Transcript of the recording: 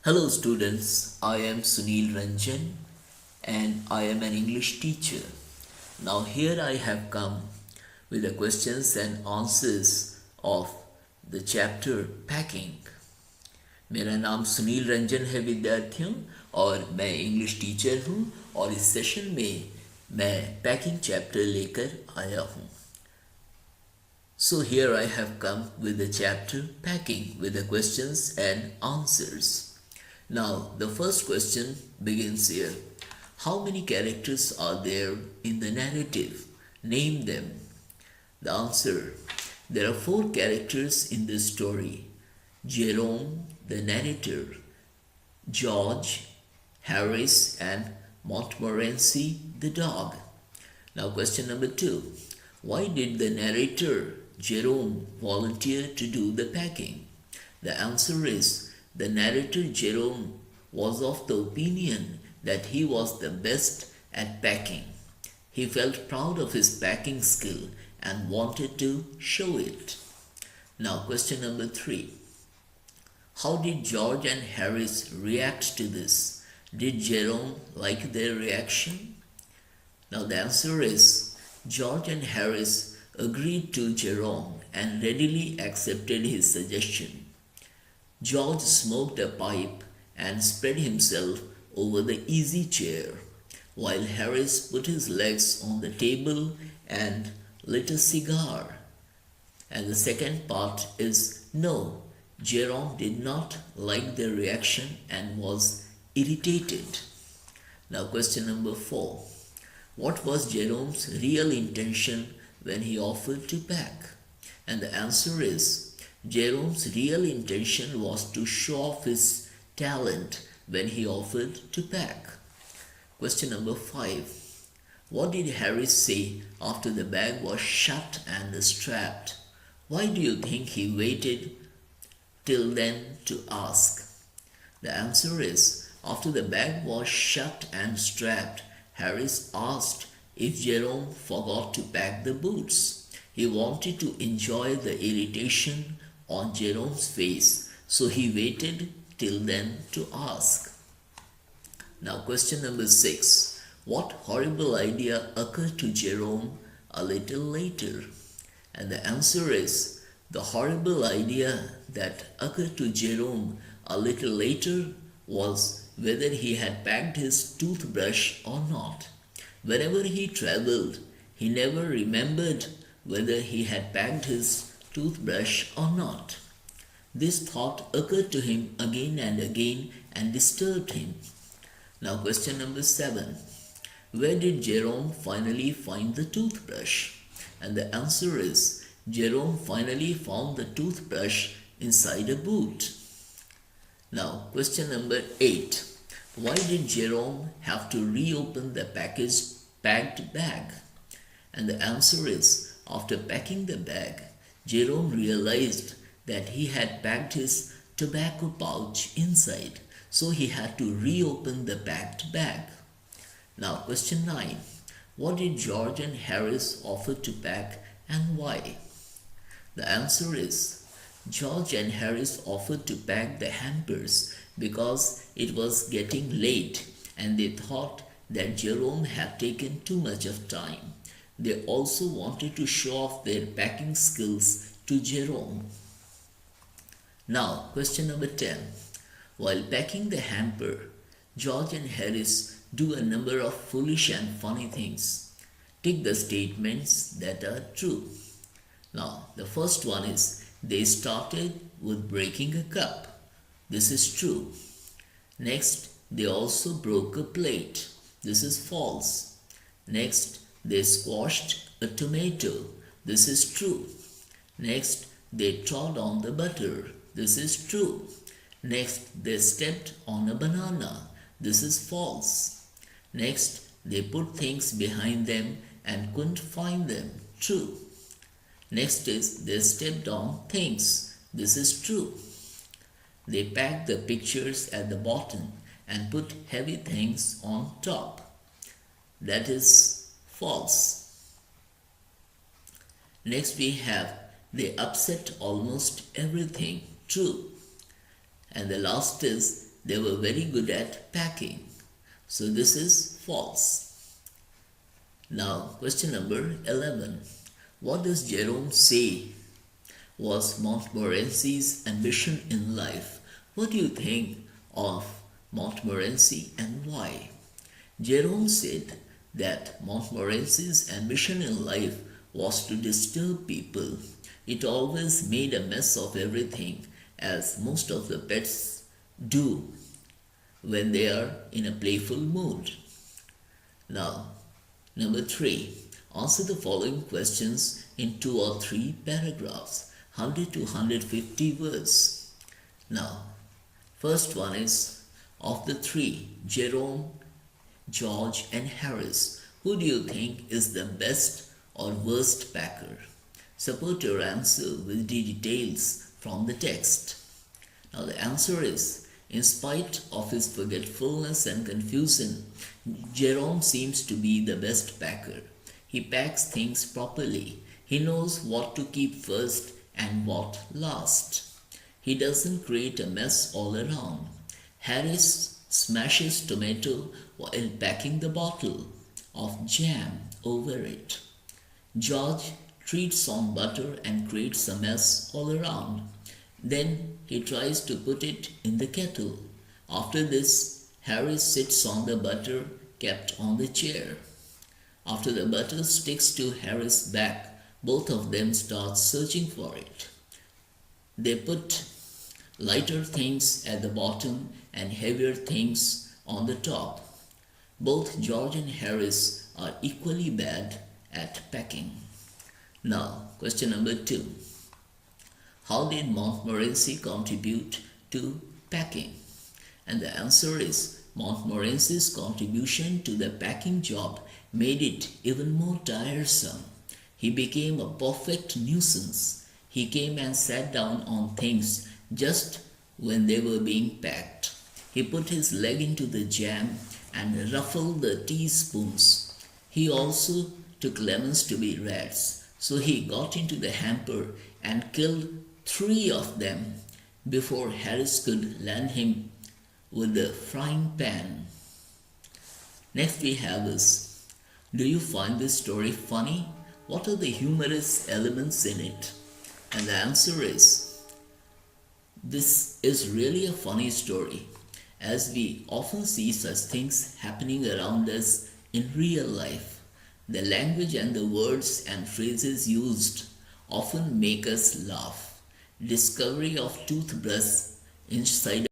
Hello students, I am Sunil Ranjan and I am an English teacher. Now here I have come with the questions and answers of the chapter Packing. मेरा नाम सुनील रंजन है विद्यार्थियों और मैं English teacher हूँ और इस session में मैं पैकिंग चैप्टर लेकर आया हूँ. So here I have come with the chapter Packing with the questions and answers. Now, the first question begins here. How many characters are there in the narrative? Name them. The answer. There are 4 characters in this story. Jerome, the narrator, George, Harris, and Montmorency, the dog. Now, question number 2. Why did the narrator, Jerome, volunteer to do the packing? The answer is, the narrator Jerome was of the opinion that he was the best at packing. He felt proud of his packing skill and wanted to show it. Now question number 3. How did George and Harris react to this? Did Jerome like their reaction? Now the answer is, George and Harris agreed to Jerome and readily accepted his suggestion. George smoked a pipe and spread himself over the easy chair, while Harris put his legs on the table and lit a cigar. And the second part is no, Jerome did not like the reaction and was irritated. Now question number 4. What was Jerome's real intention when he offered to pack? And the answer is, Jerome's real intention was to show off his talent when he offered to pack. Question number 5. What did Harris say after the bag was shut and strapped? Why do you think he waited till then to ask? The answer is, after the bag was shut and strapped, Harris asked if Jerome forgot to pack the boots. He wanted to enjoy the irritation on Jerome's face, so he waited till then to ask. Now question number 6. What horrible idea occurred to Jerome a little later? And the answer is, the horrible idea that occurred to Jerome a little later was whether he had packed his toothbrush or not. Wherever he traveled, he never remembered whether he had packed his toothbrush or not. This thought occurred to him again and again and disturbed him. Now question number 7. Where did Jerome finally find the toothbrush? And the answer is, Jerome finally found the toothbrush inside a boot. Now question number 8. Why did Jerome have to reopen the packed bag? And the answer is, after packing the bag, Jerome realized that he had packed his tobacco pouch inside, so he had to reopen the packed bag. Now question 9. What did George and Harris offer to pack and why? The answer is, George and Harris offered to pack the hampers because it was getting late and they thought that Jerome had taken too much of time. They also wanted to show off their packing skills to Jerome. Now, question number 10. While packing the hamper, George and Harris do a number of foolish and funny things. Take the statements that are true. Now, the first one is, they started with breaking a cup. This is true. Next, they also broke a plate. This is false. Next, they squashed a tomato. This is true. Next, they trod on the butter. This is true. Next, they stepped on a banana. This is false. Next, they put things behind them and couldn't find them. True. Next is, they stepped on things. This is true. They packed the pictures at the bottom and put heavy things on top. That is false. Next we have, they upset almost everything. True. And the last is, they were very good at packing. So this is false. Now, question number 11. What does Jerome say was Montmorency's ambition in life? What do you think of Montmorency and why? Jerome said that Montmorency's ambition in life was to disturb people. It always made a mess of everything, as most of the pets do when they are in a playful mood. Now, number 3. Answer the following questions in 2 or 3 paragraphs, 100 to 150 words. Now, first one is, of the 3, Jerome, George and Harris, who do you think is the best or worst packer? Support your answer with details from the text. Now the answer is, in spite of his forgetfulness and confusion, Jerome seems to be the best packer. He packs things properly. He knows what to keep first and what last. He doesn't create a mess all around. Harris smashes tomato while packing the bottle of jam over it. George treats on butter and creates a mess all around. Then he tries to put it in the kettle. After this, Harris sits on the butter kept on the chair. After the butter sticks to Harris' back, both of them start searching for it. They put lighter things at the bottom and heavier things on the top. Both George and Harris are equally bad at packing. Now, question number 2. How did Montmorency contribute to packing? And the answer is, Montmorency's contribution to the packing job made it even more tiresome. He became a perfect nuisance. He came and sat down on things just when they were being packed. He put his leg into the jam and ruffled the teaspoons. He also took lemons to be rats, so he got into the hamper and killed 3 of them before Harris could land him with the frying pan. Next we have is, do you find this story funny? What are the humorous elements in it? And the answer is, this is really a funny story, as we often see such things happening around us in real life. The language and the words and phrases used often make us laugh. Discovery of toothbrush inside